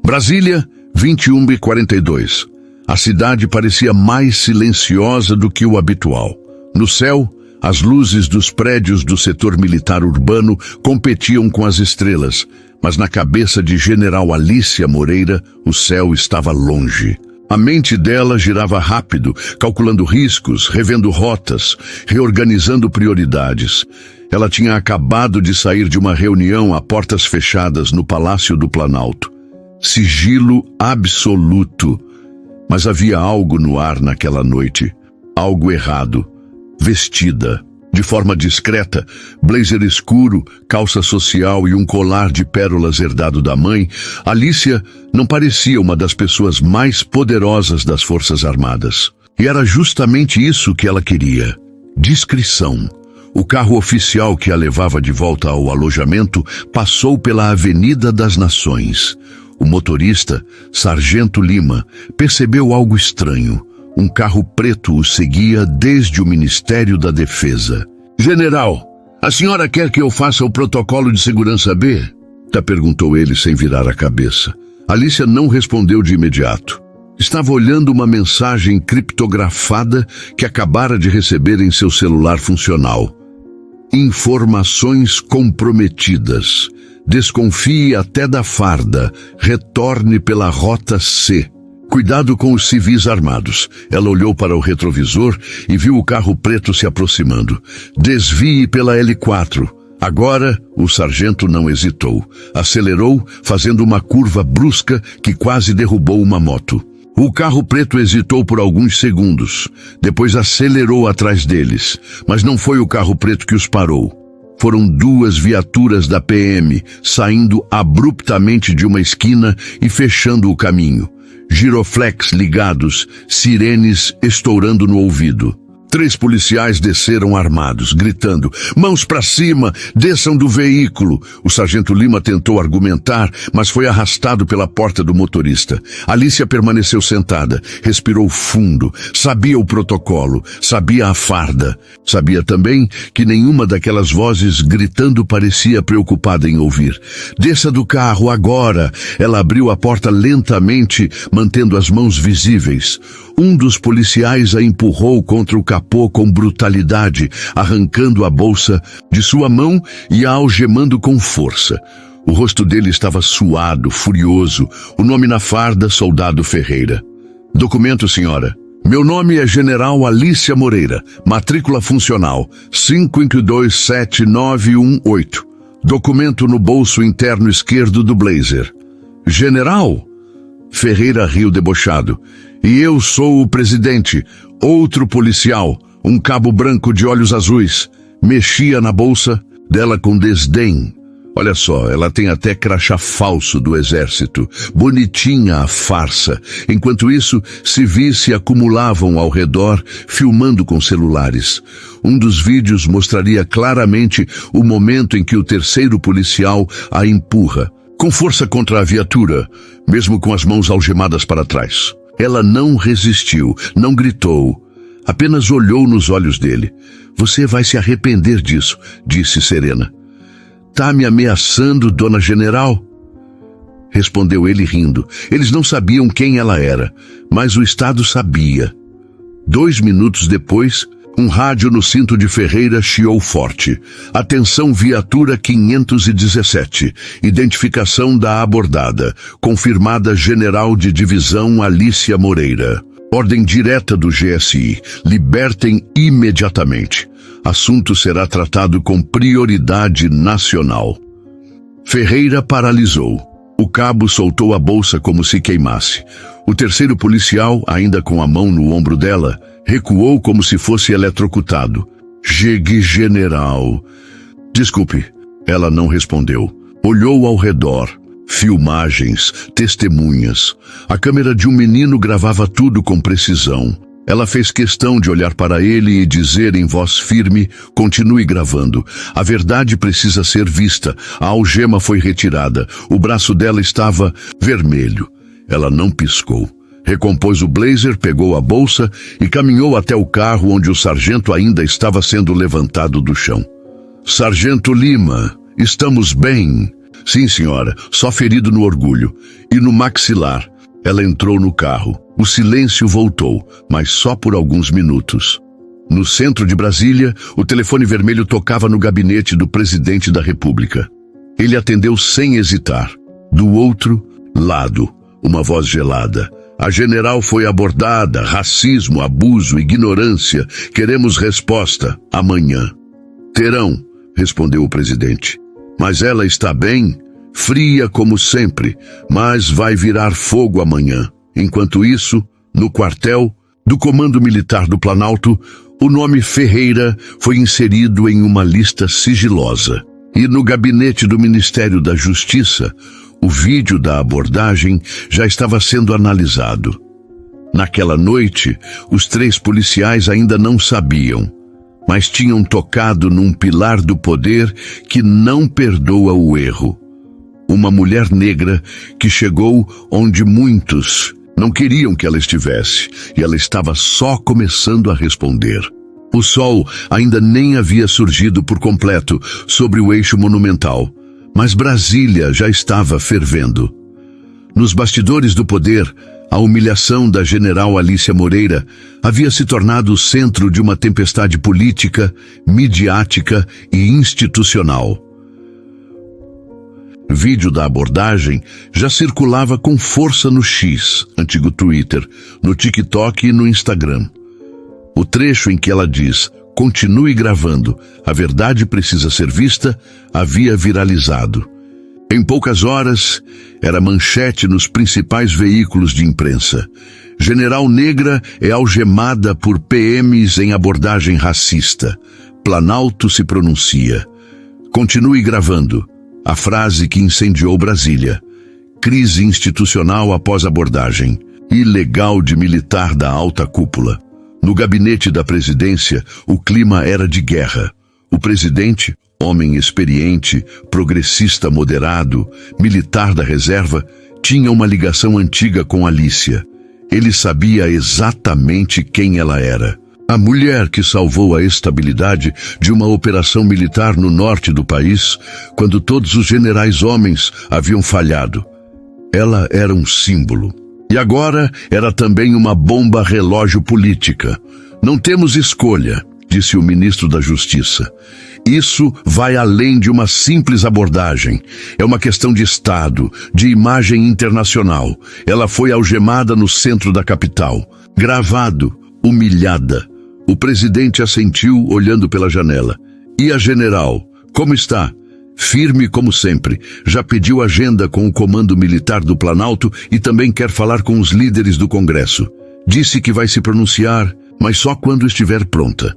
Brasília, 21h42. A cidade parecia mais silenciosa do que o habitual. No céu, as luzes dos prédios do setor militar urbano competiam com as estrelas, mas na cabeça de General Alícia Moreira, o céu estava longe. A mente dela girava rápido, calculando riscos, revendo rotas, reorganizando prioridades. Ela tinha acabado de sair de uma reunião a portas fechadas no Palácio do Planalto. Sigilo absoluto. Mas havia algo no ar naquela noite. Algo errado. Vestida, de forma discreta, blazer escuro, calça social e um colar de pérolas herdado da mãe, Alícia não parecia uma das pessoas mais poderosas das Forças Armadas. E era justamente isso que ela queria. Discrição. O carro oficial que a levava de volta ao alojamento passou pela Avenida das Nações. O motorista, Sargento Lima, percebeu algo estranho. Um carro preto o seguia desde o Ministério da Defesa. General, a senhora quer que eu faça o protocolo de segurança B? Perguntou ele sem virar a cabeça. Alícia não respondeu de imediato. Estava olhando uma mensagem criptografada que acabara de receber em seu celular funcional. Informações comprometidas. Desconfie até da farda. Retorne pela rota C. Cuidado com os civis armados. Ela olhou para o retrovisor e viu o carro preto se aproximando. Desvie pela L4. Agora, o sargento não hesitou. Acelerou, fazendo uma curva brusca que quase derrubou uma moto. O carro preto hesitou por alguns segundos. Depois acelerou atrás deles. Mas não foi o carro preto que os parou. Foram 2 viaturas da PM, saindo abruptamente de uma esquina e fechando o caminho. Giroflex ligados, sirenes estourando no ouvido. 3 policiais desceram armados, gritando: "Mãos para cima, desçam do veículo!" O sargento Lima tentou argumentar, mas foi arrastado pela porta do motorista. Alícia permaneceu sentada, respirou fundo, sabia o protocolo, sabia a farda. Sabia também que nenhuma daquelas vozes gritando parecia preocupada em ouvir. "Desça do carro, agora!" Ela abriu a porta lentamente, mantendo as mãos visíveis. Um dos policiais a empurrou contra o capô com brutalidade, arrancando a bolsa de sua mão e a algemando com força. O rosto dele estava suado, furioso. O nome na farda, Soldado Ferreira. "Documento, senhora. Meu nome é General Alícia Moreira. Matrícula funcional 527918. Documento no bolso interno esquerdo do blazer." "General?" Ferreira riu debochado. "E eu sou o presidente." Outro policial, um cabo branco de olhos azuis, mexia na bolsa dela com desdém. "Olha só, ela tem até crachá falso do exército. Bonitinha a farsa." Enquanto isso, civis se acumulavam ao redor, filmando com celulares. Um dos vídeos mostraria claramente o momento em que o terceiro policial a empurra, com força contra a viatura, mesmo com as mãos algemadas para trás. Ela não resistiu, não gritou, apenas olhou nos olhos dele. "Você vai se arrepender disso", disse serena. "Tá me ameaçando, dona General?" Respondeu ele rindo. Eles não sabiam quem ela era, mas o Estado sabia. 2 minutos depois, um rádio no cinto de Ferreira chiou forte. "Atenção, viatura 517. Identificação da abordada. Confirmada General de Divisão Alícia Moreira. Ordem direta do GSI. Libertem imediatamente. Assunto será tratado com prioridade nacional." Ferreira paralisou. O cabo soltou a bolsa como se queimasse. O terceiro policial, ainda com a mão no ombro dela, recuou como se fosse eletrocutado. "Jegue, general." "Desculpe." Ela não respondeu. Olhou ao redor. Filmagens, testemunhas. A câmera de um menino gravava tudo com precisão. Ela fez questão de olhar para ele e dizer em voz firme: "Continue gravando. A verdade precisa ser vista." A algema foi retirada. O braço dela estava vermelho. Ela não piscou. Recompôs o blazer, pegou a bolsa e caminhou até o carro onde o sargento ainda estava sendo levantado do chão. "Sargento Lima, estamos bem." Sim, senhora, só ferido no orgulho. E no maxilar. Ela entrou no carro. O silêncio voltou, mas só por alguns minutos. No centro de Brasília, o telefone vermelho tocava no gabinete do presidente da República. Ele atendeu sem hesitar. Do outro lado, uma voz gelada. A general foi abordada. Racismo, abuso, ignorância. Queremos resposta amanhã. Terão, respondeu o presidente. Mas ela está bem, fria como sempre, mas vai virar fogo amanhã. Enquanto isso, no quartel do Comando Militar do Planalto, o nome Ferreira foi inserido em uma lista sigilosa. E no gabinete do Ministério da Justiça, o vídeo da abordagem já estava sendo analisado. Naquela noite, os 3 policiais ainda não sabiam, mas tinham tocado num pilar do poder que não perdoa o erro. Uma mulher negra que chegou onde muitos não queriam que ela estivesse, e ela estava só começando a responder. O sol ainda nem havia surgido por completo sobre o eixo monumental, mas Brasília já estava fervendo. Nos bastidores do poder, a humilhação da general Alícia Moreira havia se tornado o centro de uma tempestade política, midiática e institucional. Vídeo da abordagem já circulava com força no X, antigo Twitter, no TikTok e no Instagram. O trecho em que ela diz, continue gravando, a verdade precisa ser vista, havia viralizado. Em poucas horas, era manchete nos principais veículos de imprensa. General negra é algemada por PMs em abordagem racista. Planalto se pronuncia. Continue gravando. A frase que incendiou Brasília. Crise institucional após abordagem. Ilegal de militar da alta cúpula. No gabinete da presidência, o clima era de guerra. O presidente, homem experiente, progressista moderado, militar da reserva, tinha uma ligação antiga com Alícia. Ele sabia exatamente quem ela era. A mulher que salvou a estabilidade de uma operação militar no norte do país, quando todos os generais homens haviam falhado. Ela era um símbolo. E agora era também uma bomba relógio política. Não temos escolha, disse o ministro da Justiça. Isso vai além de uma simples abordagem. É uma questão de Estado, de imagem internacional. Ela foi algemada no centro da capital. Gravado, humilhada. O presidente assentiu, olhando pela janela. E a general? Como está? Firme como sempre. Já pediu agenda com o Comando Militar do Planalto e também quer falar com os líderes do Congresso. Disse que vai se pronunciar, mas só quando estiver pronta.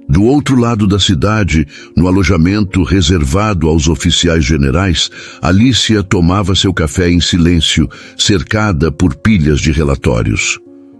Do outro lado da cidade, no alojamento reservado aos oficiais generais, Alícia tomava seu café em silêncio, cercada por pilhas de relatórios.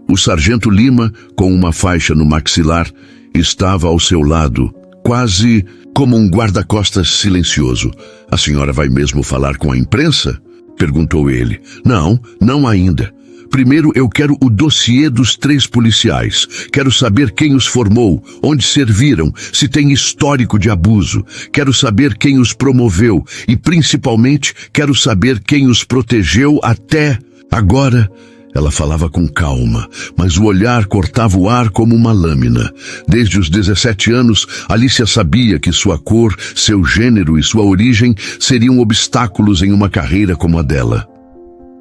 O sargento Lima, com uma faixa no maxilar, estava ao seu lado, quase como um guarda-costas silencioso. A senhora vai mesmo falar com a imprensa? Perguntou ele. Não ainda. Primeiro eu quero o dossiê dos 3 policiais. Quero saber quem os formou, onde serviram, se tem histórico de abuso. Quero saber quem os promoveu e, principalmente, quero saber quem os protegeu até agora. Ela falava com calma, mas o olhar cortava o ar como uma lâmina. Desde os 17 anos, Alícia sabia que sua cor, seu gênero e sua origem seriam obstáculos em uma carreira como a dela.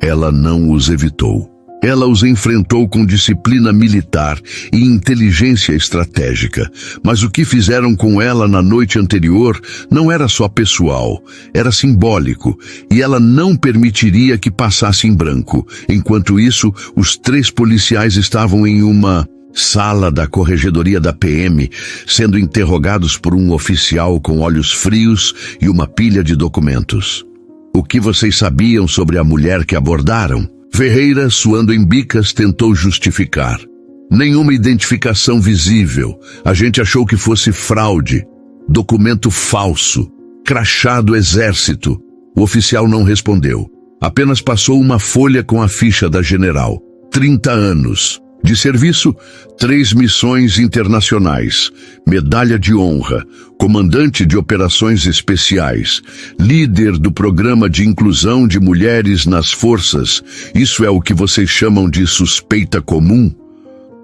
Ela não os evitou. Ela os enfrentou com disciplina militar e inteligência estratégica. Mas o que fizeram com ela na noite anterior não era só pessoal, era simbólico, e ela não permitiria que passasse em branco. Enquanto isso, os 3 policiais estavam em uma sala da corregedoria da PM, sendo interrogados por um oficial com olhos frios e uma pilha de documentos. O que vocês sabiam sobre a mulher que abordaram? Ferreira, suando em bicas, tentou justificar. Nenhuma identificação visível. A gente achou que fosse fraude. Documento falso. Crachá do exército. O oficial não respondeu. Apenas passou uma folha com a ficha da general. 30 anos. De serviço, 3 missões internacionais, medalha de honra, comandante de operações especiais, líder do programa de inclusão de mulheres nas forças. Isso é o que vocês chamam de suspeita comum?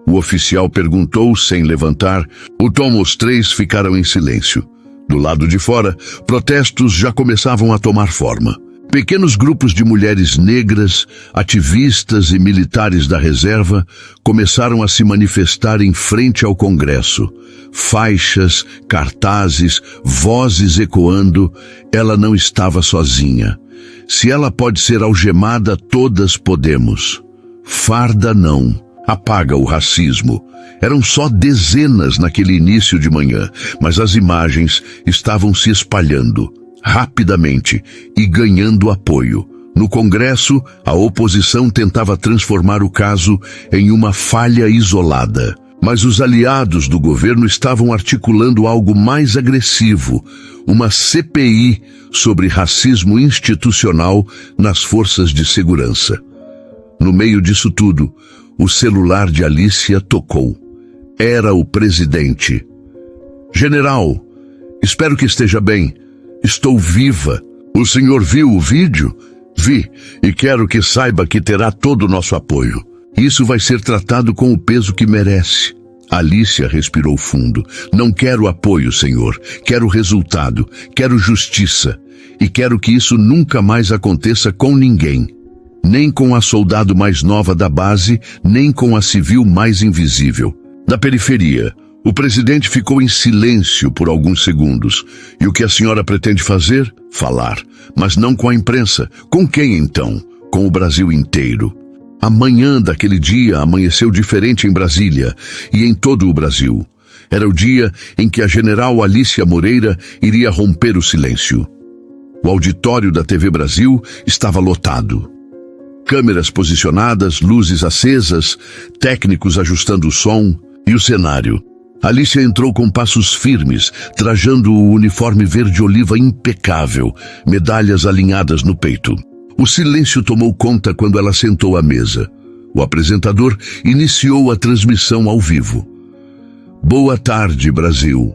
O oficial perguntou sem levantar. Os 3 ficaram em silêncio. Do lado de fora, protestos já começavam a tomar forma. Pequenos grupos de mulheres negras, ativistas e militares da reserva começaram a se manifestar em frente ao Congresso. Faixas, cartazes, vozes ecoando. Ela não estava sozinha. Se ela pode ser algemada, todas podemos. Farda não. Apaga o racismo. Eram só dezenas naquele início de manhã, mas as imagens estavam se espalhando rapidamente e ganhando apoio. No Congresso, a oposição tentava transformar o caso em uma falha isolada. Mas os aliados do governo estavam articulando algo mais agressivo, uma CPI sobre racismo institucional nas forças de segurança. No meio disso tudo, o celular de Alicia tocou. Era o presidente. General, espero que esteja bem. Estou viva. O senhor viu o vídeo? Vi, e quero que saiba que terá todo o nosso apoio. Isso vai ser tratado com o peso que merece. Alicia respirou fundo. Não quero apoio, senhor. Quero resultado. Quero justiça. E quero que isso nunca mais aconteça com ninguém. Nem com a soldado mais nova da base, nem com a civil mais invisível. Da periferia, o presidente ficou em silêncio por alguns segundos. E o que a senhora pretende fazer? Falar. Mas não com a imprensa. Com quem então? Com o Brasil inteiro. A manhã daquele dia amanheceu diferente em Brasília e em todo o Brasil. Era o dia em que a general Alicia Moreira iria romper o silêncio. O auditório da TV Brasil estava lotado. Câmeras posicionadas, luzes acesas, técnicos ajustando o som e o cenário. Alicia entrou com passos firmes, trajando o uniforme verde-oliva impecável, medalhas alinhadas no peito. O silêncio tomou conta quando ela sentou à mesa. O apresentador iniciou a transmissão ao vivo. Boa tarde, Brasil.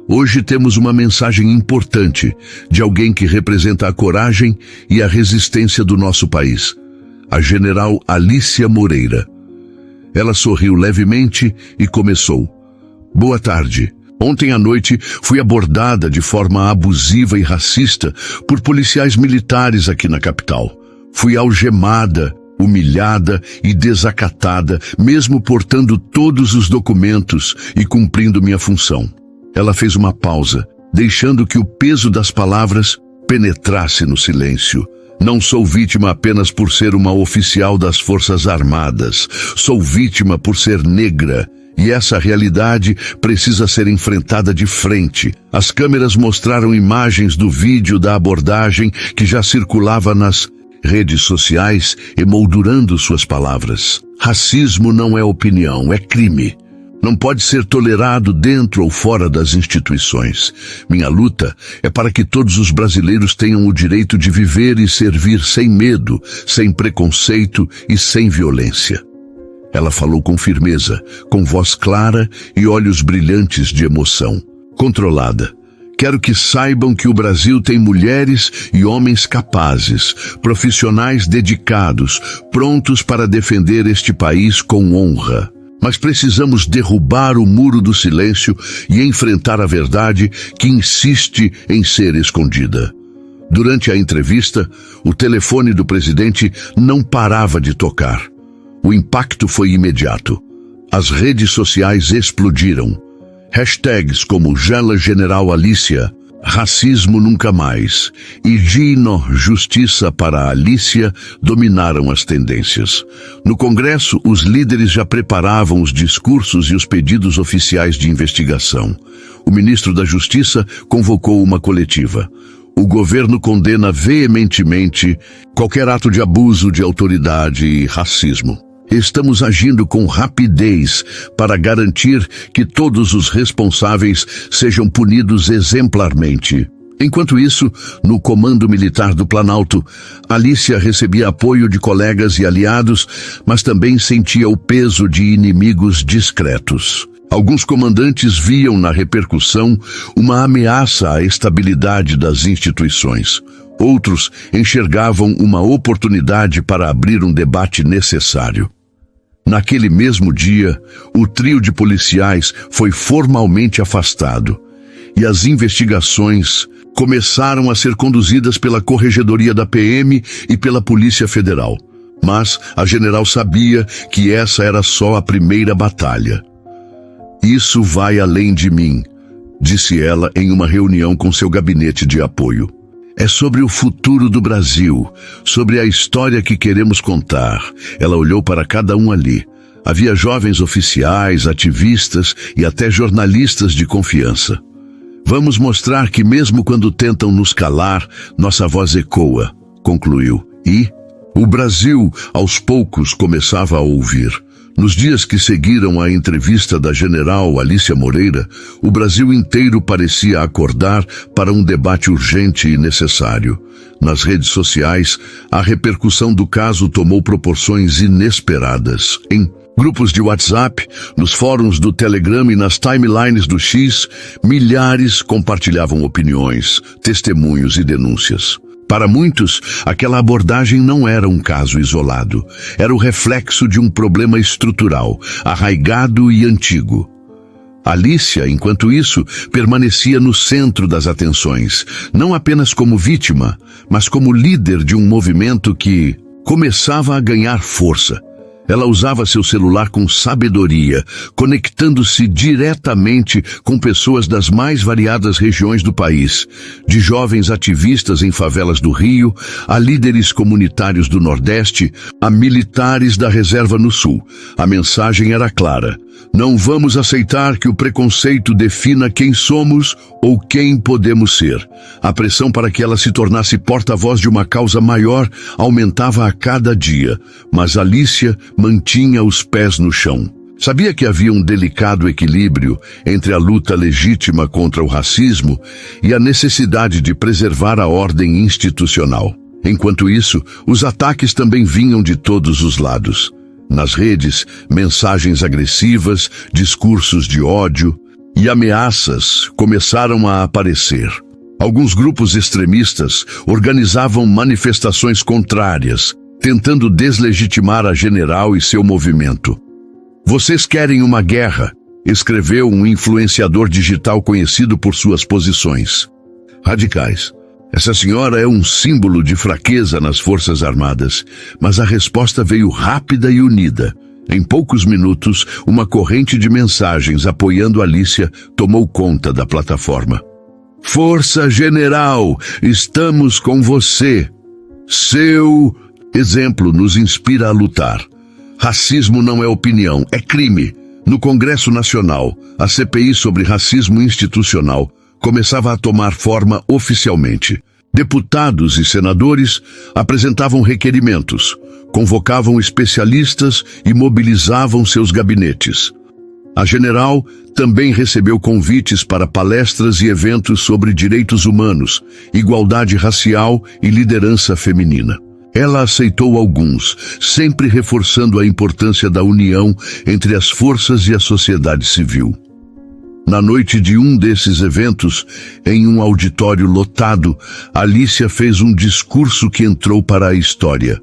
Hoje temos uma mensagem importante de alguém que representa a coragem e a resistência do nosso país. A general Alicia Moreira. Ela sorriu levemente e começou. Boa tarde. Ontem à noite fui abordada de forma abusiva e racista por policiais militares aqui na capital. Fui algemada, humilhada e desacatada, mesmo portando todos os documentos e cumprindo minha função. Ela fez uma pausa, deixando que o peso das palavras penetrasse no silêncio. Não sou vítima apenas por ser uma oficial das Forças Armadas. Sou vítima por ser negra. E essa realidade precisa ser enfrentada de frente. As câmeras mostraram imagens do vídeo da abordagem que já circulava nas redes sociais, emoldurando suas palavras. Racismo não é opinião, é crime. Não pode ser tolerado dentro ou fora das instituições. Minha luta é para que todos os brasileiros tenham o direito de viver e servir sem medo, sem preconceito e sem violência. Ela falou com firmeza, com voz clara e olhos brilhantes de emoção. Controlada. Quero que saibam que o Brasil tem mulheres e homens capazes, profissionais dedicados, prontos para defender este país com honra. Mas precisamos derrubar o muro do silêncio e enfrentar a verdade que insiste em ser escondida. Durante a entrevista, o telefone do presidente não parava de tocar. O impacto foi imediato. As redes sociais explodiram. Hashtags como Gela General Alicia, Racismo Nunca Mais e Gino Justiça para Alicia dominaram as tendências. No Congresso, os líderes já preparavam os discursos e os pedidos oficiais de investigação. O ministro da Justiça convocou uma coletiva. O governo condena veementemente qualquer ato de abuso de autoridade e racismo. Estamos agindo com rapidez para garantir que todos os responsáveis sejam punidos exemplarmente. Enquanto isso, no Comando Militar do Planalto, Alicia recebia apoio de colegas e aliados, mas também sentia o peso de inimigos discretos. Alguns comandantes viam na repercussão uma ameaça à estabilidade das instituições. Outros enxergavam uma oportunidade para abrir um debate necessário. Naquele mesmo dia, o trio de policiais foi formalmente afastado e as investigações começaram a ser conduzidas pela Corregedoria da PM e pela Polícia Federal. Mas a general sabia que essa era só a primeira batalha. "Isso vai além de mim", disse ela em uma reunião com seu gabinete de apoio. "É sobre o futuro do Brasil, sobre a história que queremos contar." Ela olhou para cada um ali. Havia jovens oficiais, ativistas e até jornalistas de confiança. "Vamos mostrar que mesmo quando tentam nos calar, nossa voz ecoa", concluiu. E o Brasil, aos poucos, começava a ouvir. Nos dias que seguiram a entrevista da general Alicia Moreira, o Brasil inteiro parecia acordar para um debate urgente e necessário. Nas redes sociais, a repercussão do caso tomou proporções inesperadas. Em grupos de WhatsApp, nos fóruns do Telegram e nas timelines do X, milhares compartilhavam opiniões, testemunhos e denúncias. Para muitos, aquela abordagem não era um caso isolado. Era o reflexo de um problema estrutural, arraigado e antigo. Alicia, enquanto isso, permanecia no centro das atenções, não apenas como vítima, mas como líder de um movimento que começava a ganhar força. Ela usava seu celular com sabedoria, conectando-se diretamente com pessoas das mais variadas regiões do país, de jovens ativistas em favelas do Rio, a líderes comunitários do Nordeste, a militares da reserva no Sul. A mensagem era clara: não vamos aceitar que o preconceito defina quem somos ou quem podemos ser. A pressão para que ela se tornasse porta-voz de uma causa maior aumentava a cada dia, mas Alicia mantinha os pés no chão. Sabia que havia um delicado equilíbrio entre a luta legítima contra o racismo e a necessidade de preservar a ordem institucional. Enquanto isso, os ataques também vinham de todos os lados. Nas redes, mensagens agressivas, discursos de ódio e ameaças começaram a aparecer. Alguns grupos extremistas organizavam manifestações contrárias, tentando deslegitimar a general e seu movimento. "Vocês querem uma guerra", escreveu um influenciador digital conhecido por suas posições radicais. "Essa senhora é um símbolo de fraqueza nas Forças Armadas", mas a resposta veio rápida e unida. Em poucos minutos, uma corrente de mensagens apoiando Alicia tomou conta da plataforma. "Força General, estamos com você. Seu exemplo nos inspira a lutar. Racismo não é opinião, é crime." No Congresso Nacional, a CPI sobre racismo institucional começava a tomar forma oficialmente. Deputados e senadores apresentavam requerimentos, convocavam especialistas e mobilizavam seus gabinetes. A general também recebeu convites para palestras e eventos sobre direitos humanos, igualdade racial e liderança feminina. Ela aceitou alguns, sempre reforçando a importância da união entre as forças e a sociedade civil. Na noite de um desses eventos, em um auditório lotado, Alicia fez um discurso que entrou para a história.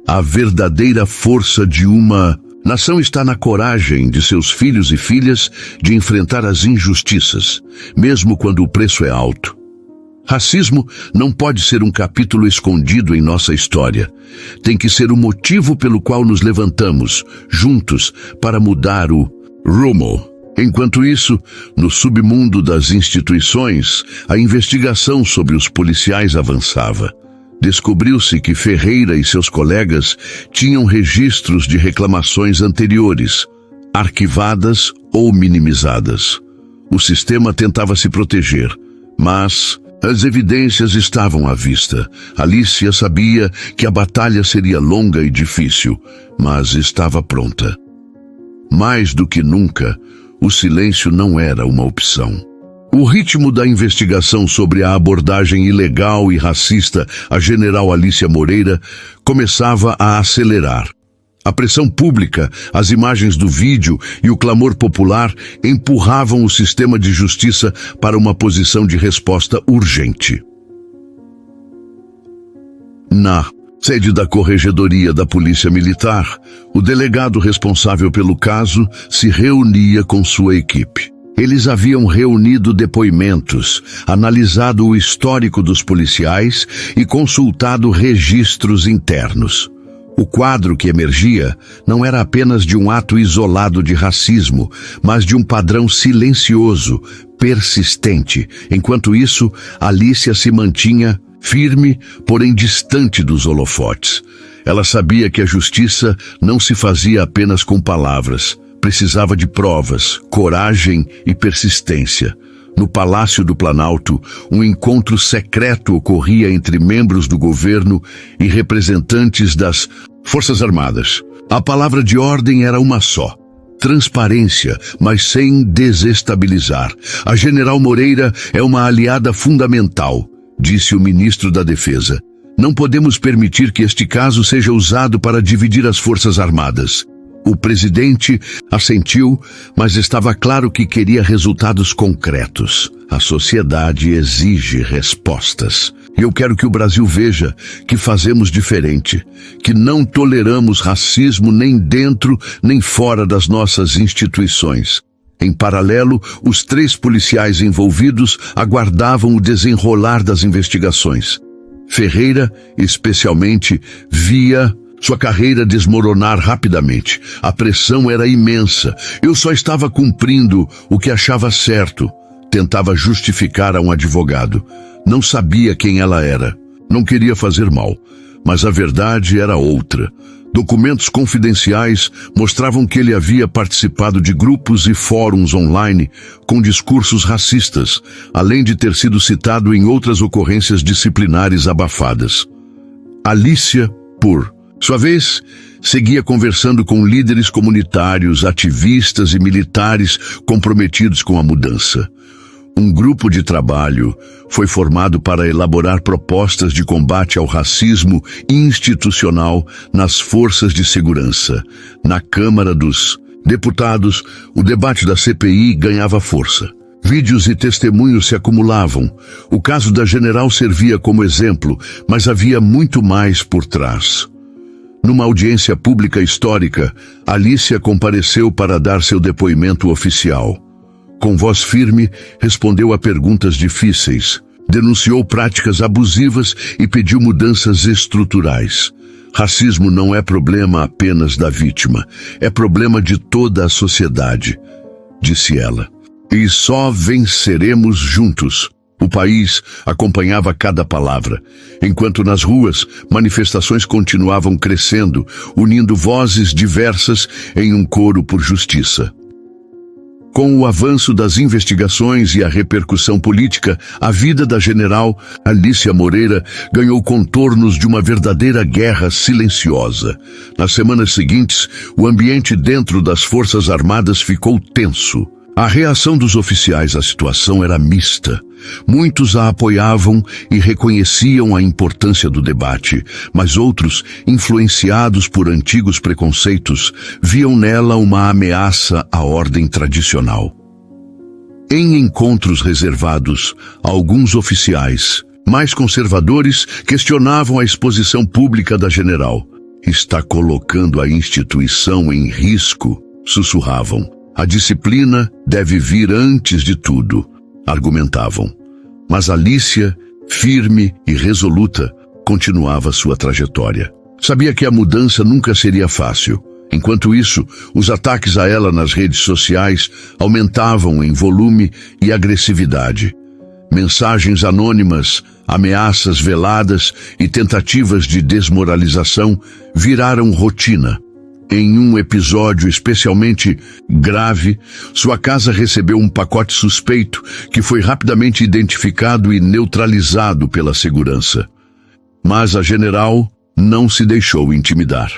A verdadeira força de uma nação está na coragem de seus filhos e filhas de enfrentar as injustiças, mesmo quando o preço é alto. Racismo não pode ser um capítulo escondido em nossa história. Tem que ser o motivo pelo qual nos levantamos, juntos, para mudar o rumo. Enquanto isso, no submundo das instituições, a investigação sobre os policiais avançava. Descobriu-se que Ferreira e seus colegas tinham registros de reclamações anteriores, arquivadas ou minimizadas. O sistema tentava se proteger, mas as evidências estavam à vista. Alicia sabia que a batalha seria longa e difícil, mas estava pronta. Mais do que nunca, o silêncio não era uma opção. O ritmo da investigação sobre a abordagem ilegal e racista a general Alícia Moreira começava a acelerar. A pressão pública, as imagens do vídeo e o clamor popular empurravam o sistema de justiça para uma posição de resposta urgente. Na sede da Corregedoria da Polícia Militar, o delegado responsável pelo caso se reunia com sua equipe. Eles haviam reunido depoimentos, analisado o histórico dos policiais e consultado registros internos. O quadro que emergia não era apenas de um ato isolado de racismo, mas de um padrão silencioso, persistente. Enquanto isso, Alícia se mantinha firme, porém distante dos holofotes. Ela sabia que a justiça não se fazia apenas com palavras. Precisava de provas, coragem e persistência. No Palácio do Planalto, um encontro secreto ocorria entre membros do governo e representantes das Forças Armadas. A palavra de ordem era uma só: transparência, mas sem desestabilizar. A general Moreira é uma aliada fundamental, disse o ministro da Defesa. Não podemos permitir que este caso seja usado para dividir as Forças Armadas. O presidente assentiu, mas estava claro que queria resultados concretos. A sociedade exige respostas. E eu quero que o Brasil veja que fazemos diferente, que não toleramos racismo nem dentro nem fora das nossas instituições. Em paralelo, os 3 policiais envolvidos aguardavam o desenrolar das investigações. Ferreira, especialmente, via sua carreira desmoronar rapidamente. A pressão era imensa. Eu só estava cumprindo o que achava certo. Tentava justificar a um advogado. Não sabia quem ela era. Não queria fazer mal. Mas a verdade era outra. Documentos confidenciais mostravam que ele havia participado de grupos e fóruns online com discursos racistas, além de ter sido citado em outras ocorrências disciplinares abafadas. Alícia, por sua vez, seguia conversando com líderes comunitários, ativistas e militares comprometidos com a mudança. Um grupo de trabalho foi formado para elaborar propostas de combate ao racismo institucional nas forças de segurança. Na Câmara dos Deputados, o debate da CPI ganhava força. Vídeos e testemunhos se acumulavam. O caso da general servia como exemplo, mas havia muito mais por trás. Numa audiência pública histórica, Alícia compareceu para dar seu depoimento oficial. Com voz firme, respondeu a perguntas difíceis, denunciou práticas abusivas e pediu mudanças estruturais. Racismo não é problema apenas da vítima, é problema de toda a sociedade, disse ela. E só venceremos juntos. O país acompanhava cada palavra, enquanto nas ruas manifestações continuavam crescendo, unindo vozes diversas em um coro por justiça. Com o avanço das investigações e a repercussão política, a vida da general Alícia Moreira ganhou contornos de uma verdadeira guerra silenciosa. Nas semanas seguintes, o ambiente dentro das Forças Armadas ficou tenso. A reação dos oficiais à situação era mista. Muitos a apoiavam e reconheciam a importância do debate, mas outros, influenciados por antigos preconceitos, viam nela uma ameaça à ordem tradicional. Em encontros reservados, alguns oficiais, mais conservadores, questionavam a exposição pública da general. Está colocando a instituição em risco, sussurravam. A disciplina deve vir antes de tudo, argumentavam. Mas Alícia, firme e resoluta, continuava sua trajetória. Sabia que a mudança nunca seria fácil. Enquanto isso, os ataques a ela nas redes sociais aumentavam em volume e agressividade. Mensagens anônimas, ameaças veladas e tentativas de desmoralização viraram rotina. Em um episódio especialmente grave, sua casa recebeu um pacote suspeito que foi rapidamente identificado e neutralizado pela segurança. Mas a general não se deixou intimidar.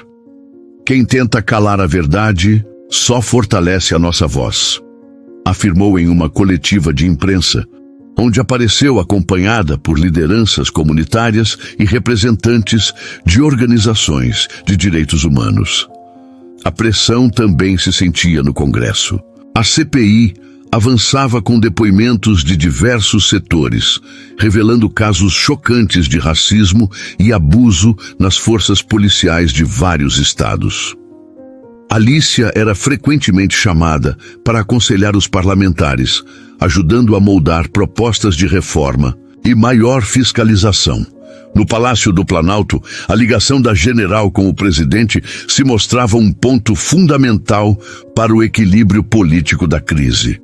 Quem tenta calar a verdade só fortalece a nossa voz. afirmou em uma coletiva de imprensa, onde apareceu acompanhada por lideranças comunitárias e representantes de organizações de direitos humanos. A pressão também se sentia no Congresso. A CPI avançava com depoimentos de diversos setores, revelando casos chocantes de racismo e abuso nas forças policiais de vários estados. Alícia era frequentemente chamada para aconselhar os parlamentares, ajudando a moldar propostas de reforma e maior fiscalização. No Palácio do Planalto, a ligação da general com o presidente se mostrava um ponto fundamental para o equilíbrio político da crise.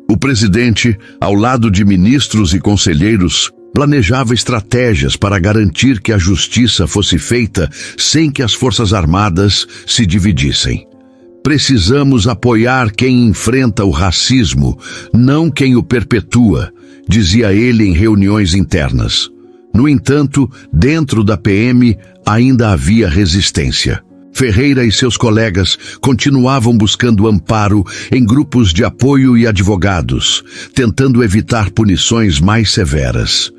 O presidente, ao lado de ministros e conselheiros, planejava estratégias para garantir que a justiça fosse feita sem que as Forças Armadas se dividissem. Precisamos apoiar quem enfrenta o racismo, não quem o perpetua, dizia ele em reuniões internas. No entanto, dentro da PM ainda havia resistência. Ferreira e seus colegas continuavam buscando amparo em grupos de apoio e advogados, tentando evitar punições mais severas.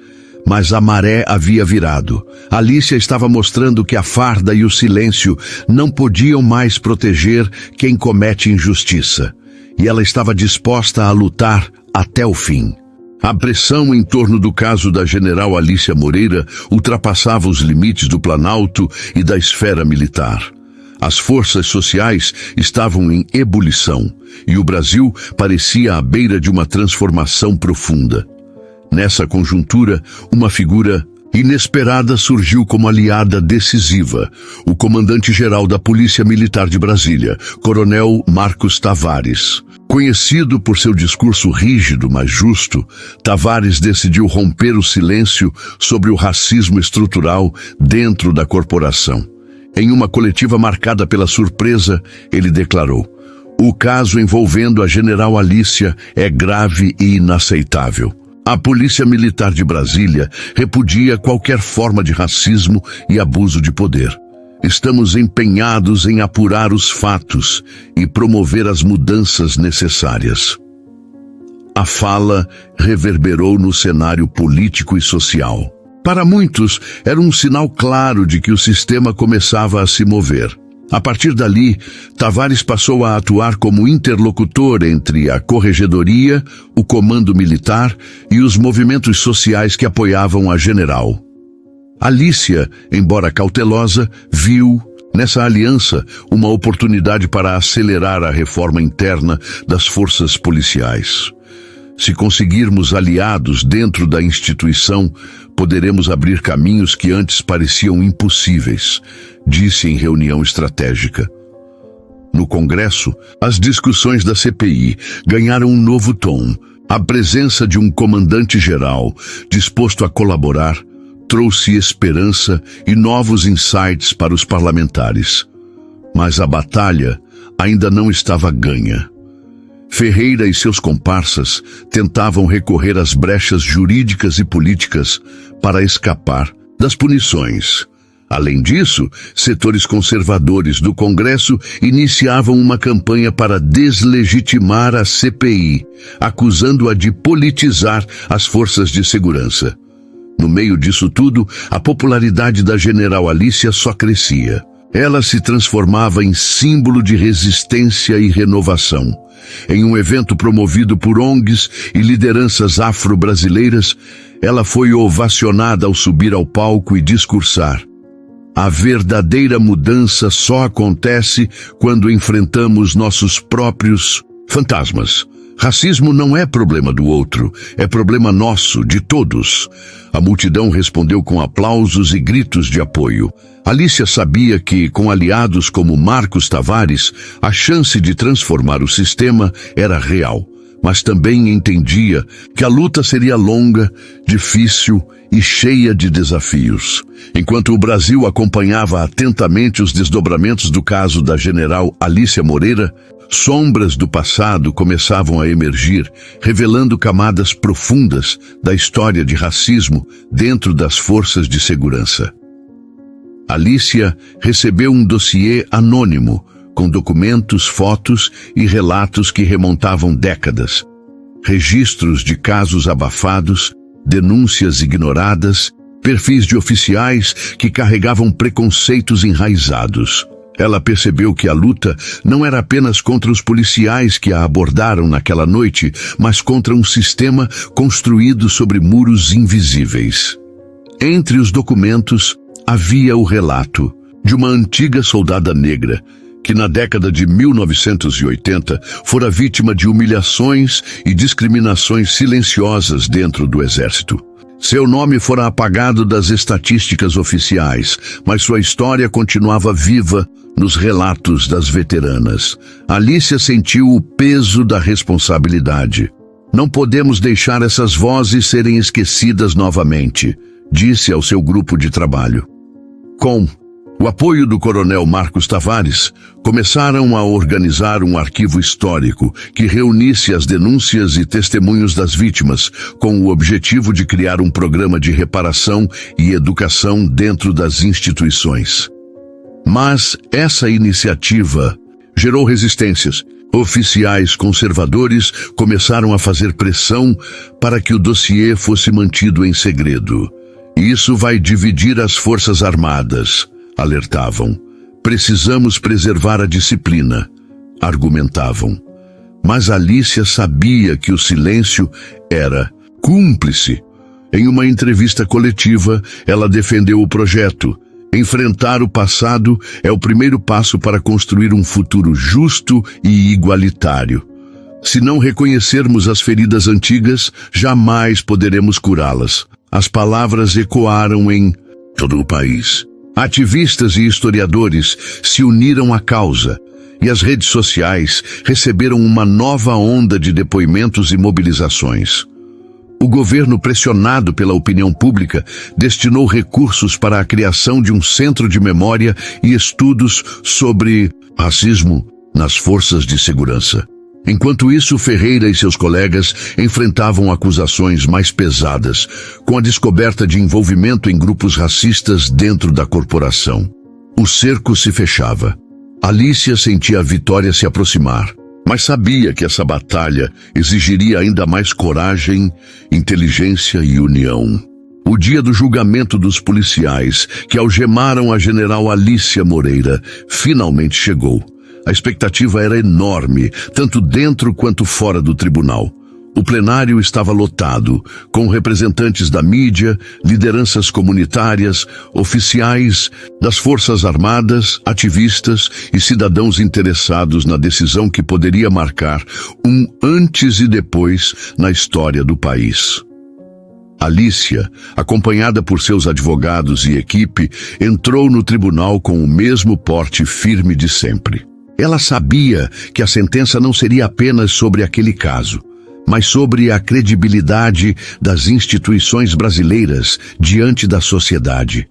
Mas a maré havia virado. Alícia estava mostrando que a farda e o silêncio não podiam mais proteger quem comete injustiça. E ela estava disposta a lutar até o fim. A pressão em torno do caso da general Alícia Moreira ultrapassava os limites do Planalto e da esfera militar. As forças sociais estavam em ebulição e o Brasil parecia à beira de uma transformação profunda. Nessa conjuntura, uma figura inesperada surgiu como aliada decisiva, o comandante-geral da Polícia Militar de Brasília, Coronel Marcos Tavares. Conhecido por seu discurso rígido, mas justo, Tavares decidiu romper o silêncio sobre o racismo estrutural dentro da corporação. Em uma coletiva marcada pela surpresa, ele declarou: "O caso envolvendo a general Alícia é grave e inaceitável. A Polícia Militar de Brasília repudia qualquer forma de racismo e abuso de poder. Estamos empenhados em apurar os fatos e promover as mudanças necessárias." A fala reverberou no cenário político e social. Para muitos, era um sinal claro de que o sistema começava a se mover. A partir dali, Tavares passou a atuar como interlocutor entre a Corregedoria, o Comando Militar e os movimentos sociais que apoiavam a general. Alícia, embora cautelosa, viu nessa aliança uma oportunidade para acelerar a reforma interna das forças policiais. Se conseguirmos aliados dentro da instituição, poderemos abrir caminhos que antes pareciam impossíveis, disse em reunião estratégica. No Congresso, as discussões da CPI ganharam um novo tom. A presença de um comandante-geral disposto a colaborar trouxe esperança e novos insights para os parlamentares. Mas a batalha ainda não estava ganha. Ferreira e seus comparsas tentavam recorrer às brechas jurídicas e políticas para escapar das punições. Além disso, setores conservadores do Congresso iniciavam uma campanha para deslegitimar a CPI, acusando-a de politizar as forças de segurança. No meio disso tudo, a popularidade da general Alícia só crescia. Ela se transformava em símbolo de resistência e renovação. Em um evento promovido por ONGs e lideranças afro-brasileiras, ela foi ovacionada ao subir ao palco e discursar. A verdadeira mudança só acontece quando enfrentamos nossos próprios fantasmas. Racismo não é problema do outro, é problema nosso, de todos. A multidão respondeu com aplausos e gritos de apoio. Alícia sabia que, com aliados como Marcos Tavares, a chance de transformar o sistema era real, mas também entendia que a luta seria longa, difícil e cheia de desafios. Enquanto o Brasil acompanhava atentamente os desdobramentos do caso da general Alícia Moreira, sombras do passado começavam a emergir, revelando camadas profundas da história de racismo dentro das forças de segurança. Alícia recebeu um dossiê anônimo, com documentos, fotos e relatos que remontavam décadas. registros de casos abafados, denúncias ignoradas, perfis de oficiais que carregavam preconceitos enraizados. Ela percebeu que a luta não era apenas contra os policiais que a abordaram naquela noite, mas contra um sistema construído sobre muros invisíveis. Entre os documentos havia o relato de uma antiga soldada negra que na década de 1980 fora vítima de humilhações e discriminações silenciosas dentro do exército. Seu nome fora apagado das estatísticas oficiais, mas sua história continuava viva nos relatos das veteranas. Alicia sentiu o peso da responsabilidade. Não podemos deixar essas vozes serem esquecidas novamente, disse ao seu grupo de trabalho. Com o apoio do coronel Marcos Tavares, começaram a organizar um arquivo histórico que reunisse as denúncias e testemunhos das vítimas, com o objetivo de criar um programa de reparação e educação dentro das instituições. Mas essa iniciativa gerou resistências. Oficiais conservadores começaram a fazer pressão para que o dossiê fosse mantido em segredo. Isso vai dividir as Forças Armadas, alertavam. Precisamos preservar a disciplina, argumentavam. Mas Alicia sabia que o silêncio era cúmplice. Em uma entrevista coletiva, ela defendeu o projeto. Enfrentar o passado é o primeiro passo para construir um futuro justo e igualitário. Se não reconhecermos as feridas antigas, jamais poderemos curá-las. As palavras ecoaram em todo o país. Ativistas e historiadores se uniram à causa, e as redes sociais receberam uma nova onda de depoimentos e mobilizações. O governo, pressionado pela opinião pública, destinou recursos para a criação de um centro de memória e estudos sobre racismo nas forças de segurança. Enquanto isso, Ferreira e seus colegas enfrentavam acusações mais pesadas, com a descoberta de envolvimento em grupos racistas dentro da corporação. O cerco se fechava. Alicia sentia a vitória se aproximar, mas sabia que essa batalha exigiria ainda mais coragem, inteligência e união. O dia do julgamento dos policiais que algemaram a general Alicia Moreira finalmente chegou. A expectativa era enorme, tanto dentro quanto fora do tribunal. O plenário estava lotado, com representantes da mídia, lideranças comunitárias, oficiais das Forças Armadas, ativistas e cidadãos interessados na decisão que poderia marcar um antes e depois na história do país. Alicia, acompanhada por seus advogados e equipe, entrou no tribunal com o mesmo porte firme de sempre. Ela sabia que a sentença não seria apenas sobre aquele caso, mas sobre a credibilidade das instituições brasileiras diante da sociedade.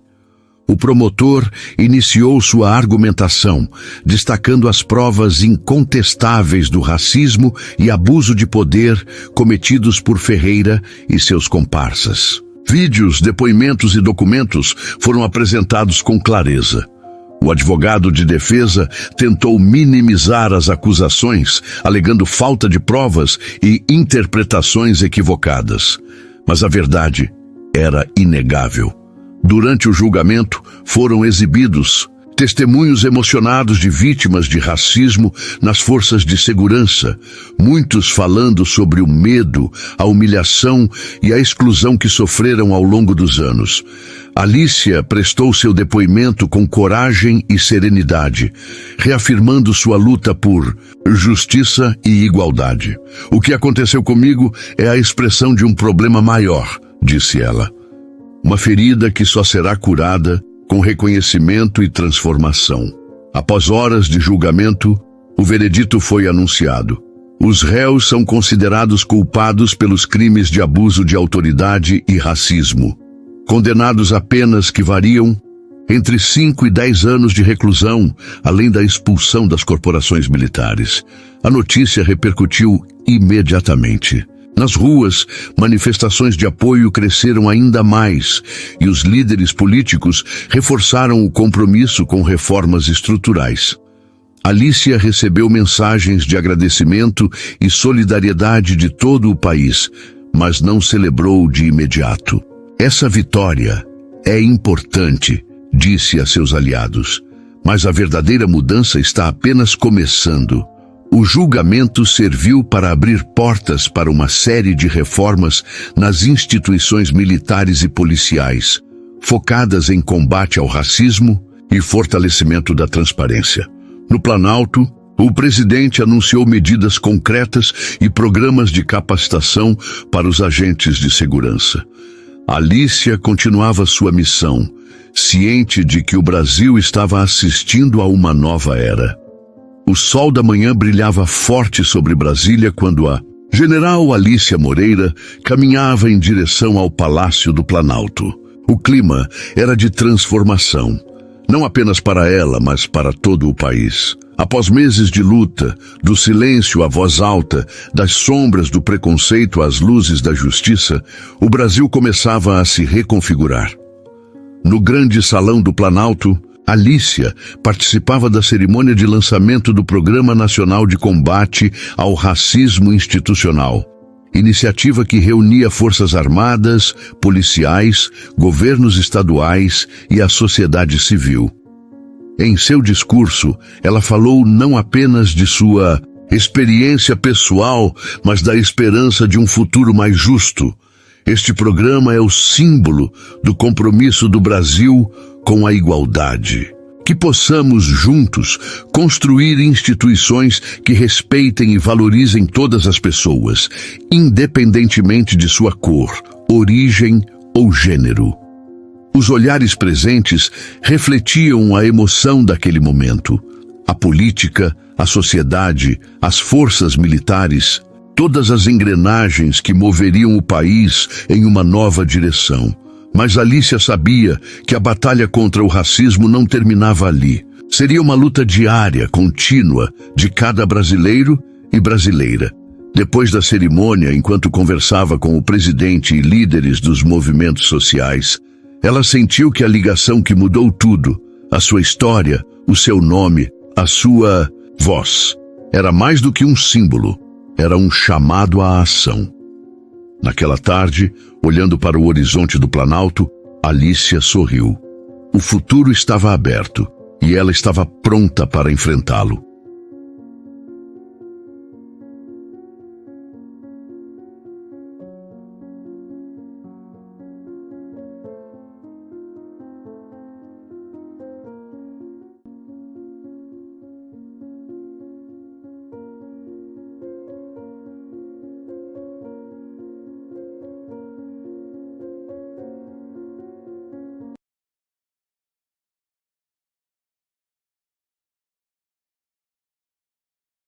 O promotor iniciou sua argumentação, destacando as provas incontestáveis do racismo e abuso de poder cometidos por Ferreira e seus comparsas. Vídeos, depoimentos e documentos foram apresentados com clareza. O advogado de defesa tentou minimizar as acusações, alegando falta de provas e interpretações equivocadas. Mas a verdade era inegável. Durante o julgamento, foram exibidos testemunhos emocionados de vítimas de racismo nas forças de segurança, muitos falando sobre o medo, a humilhação e a exclusão que sofreram ao longo dos anos. Alicia prestou seu depoimento com coragem e serenidade, reafirmando sua luta por justiça e igualdade. O que aconteceu comigo é a expressão de um problema maior, disse ela. Uma ferida que só será curada com reconhecimento e transformação. Após horas de julgamento, o veredito foi anunciado. Os réus são considerados culpados pelos crimes de abuso de autoridade e racismo, condenados a penas que variam entre 5 e 10 anos de reclusão, além da expulsão das corporações militares. A notícia repercutiu imediatamente. Nas ruas, manifestações de apoio cresceram ainda mais e os líderes políticos reforçaram o compromisso com reformas estruturais. Alicia recebeu mensagens de agradecimento e solidariedade de todo o país, mas não celebrou de imediato. Essa vitória é importante, disse a seus aliados, mas a verdadeira mudança está apenas começando. O julgamento serviu para abrir portas para uma série de reformas nas instituições militares e policiais, focadas em combate ao racismo e fortalecimento da transparência. No Planalto, o presidente anunciou medidas concretas e programas de capacitação para os agentes de segurança. Alicia continuava sua missão, ciente de que o Brasil estava assistindo a uma nova era. O sol da manhã brilhava forte sobre Brasília quando a General Alicia Moreira caminhava em direção ao Palácio do Planalto. O clima era de transformação, não apenas para ela, mas para todo o país. Após meses de luta, do silêncio à voz alta, das sombras do preconceito às luzes da justiça, o Brasil começava a se reconfigurar. No grande salão do Planalto, Alicia participava da cerimônia de lançamento do Programa Nacional de Combate ao Racismo Institucional, iniciativa que reunia forças armadas, policiais, governos estaduais e a sociedade civil. Em seu discurso, ela falou não apenas de sua experiência pessoal, mas da esperança de um futuro mais justo. Este programa é o símbolo do compromisso do Brasil com a igualdade. Que possamos juntos construir instituições que respeitem e valorizem todas as pessoas, independentemente de sua cor, origem ou gênero. Os olhares presentes refletiam a emoção daquele momento. A política, a sociedade, as forças militares, todas as engrenagens que moveriam o país em uma nova direção. Mas Alicia sabia que a batalha contra o racismo não terminava ali. Seria uma luta diária, contínua, de cada brasileiro e brasileira. Depois da cerimônia, enquanto conversava com o presidente e líderes dos movimentos sociais, ela sentiu que a ligação que mudou tudo, a sua história, o seu nome, a sua voz, era mais do que um símbolo, era um chamado à ação. Naquela tarde, olhando para o horizonte do Planalto, Alicia sorriu. O futuro estava aberto e ela estava pronta para enfrentá-lo.